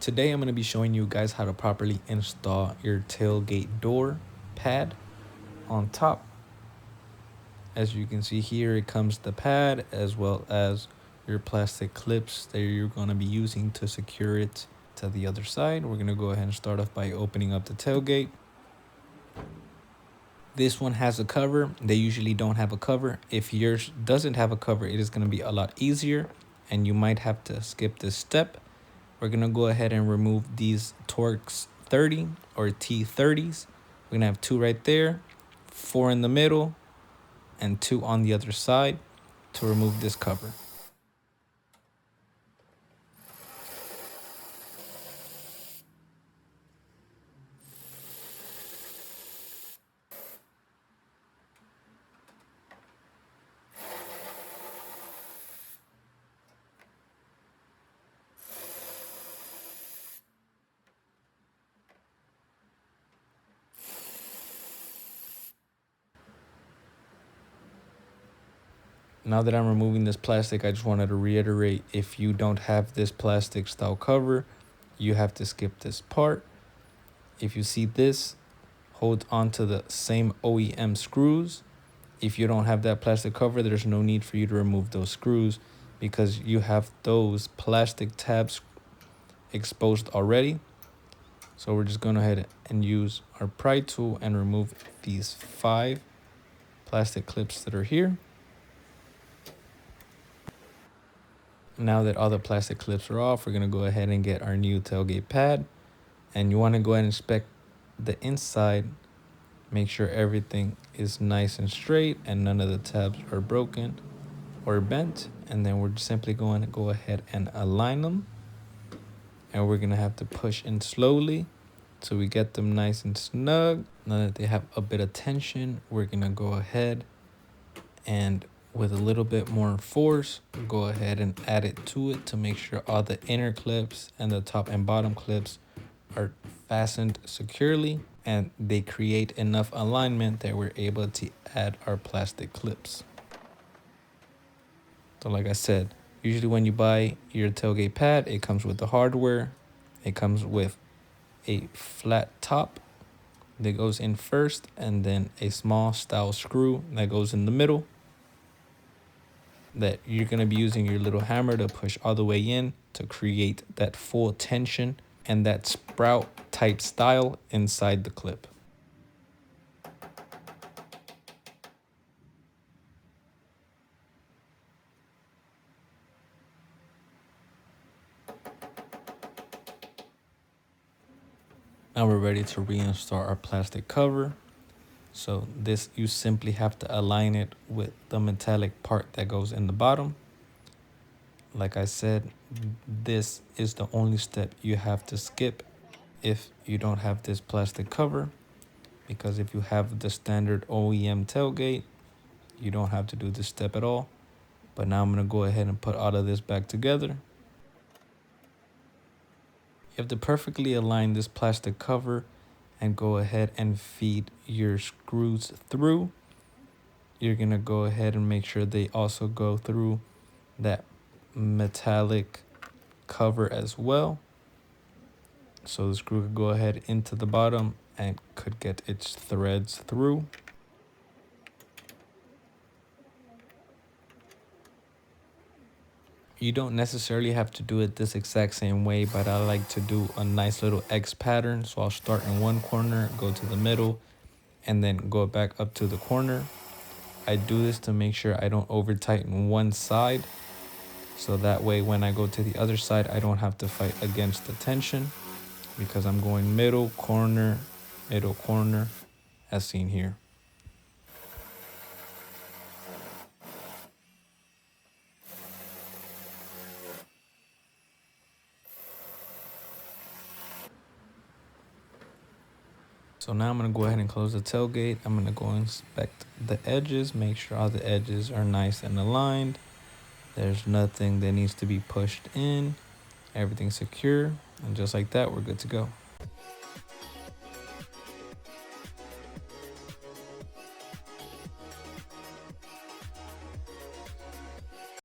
Today I'm going to be showing you guys how to properly install your tailgate door pad on top. As you can see here, it comes the pad as well as your plastic clips that you're going to be using to secure it to the other side. We're going to go ahead and start off by opening up the tailgate. This one has a cover. They usually don't have a cover. If yours doesn't have a cover, it is going to be a lot easier and you might have to skip this step. We're going to go ahead and remove these Torx 30 or T30s. We're going to have 2 right there, 4 in the middle, and 2 on the other side to remove this cover. Now that I'm removing this plastic, I just wanted to reiterate, if you don't have this plastic style cover, you have to skip this part. If you see this, hold on to the same OEM screws. If you don't have that plastic cover, there's no need for you to remove those screws because you have those plastic tabs exposed already. So we're just going ahead and use our pry tool and remove these 5 plastic clips that are here. Now that all the plastic clips are off, we're going to go ahead and get our new tailgate pad. And you want to go ahead and inspect the inside. Make sure everything is nice and straight and none of the tabs are broken or bent. And then we're simply going to go ahead and align them. And we're going to have to push in slowly so we get them nice and snug. Now that they have a bit of tension, we're going to go ahead and with a little bit more force, go ahead and add it to it to make sure all the inner clips and the top and bottom clips are fastened securely and they create enough alignment that we're able to add our plastic clips. So like I said, usually when you buy your tailgate pad, it comes with the hardware. It comes with a flat top that goes in first and then a small style screw that goes in the middle that you're going to be using your little hammer to push all the way in to create that full tension and that sprout type style inside the clip. Now we're ready to reinstall our plastic cover. So this, you simply have to align it with the metallic part that goes in the bottom. Like I said, this is the only step you have to skip if you don't have this plastic cover, because if you have the standard OEM tailgate, you don't have to do this step at all. But now I'm going to go ahead and put all of this back together. You have to perfectly align this plastic cover and go ahead and feed your screws through. You're going to go ahead and make sure they also go through that metallic cover as well. So the screw could go ahead into the bottom and could get its threads through. You don't necessarily have to do it this exact same way, but I like to do a nice little X pattern. So I'll start in one corner, go to the middle, and then go back up to the corner. I do this to make sure I don't over tighten one side. So that way, when I go to the other side, I don't have to fight against the tension because I'm going middle, corner, as seen here. So now I'm going to go ahead and close the tailgate. I'm going to go inspect the edges, make sure all the edges are nice and aligned. There's nothing that needs to be pushed in. Everything's secure. And just like that, we're good to go.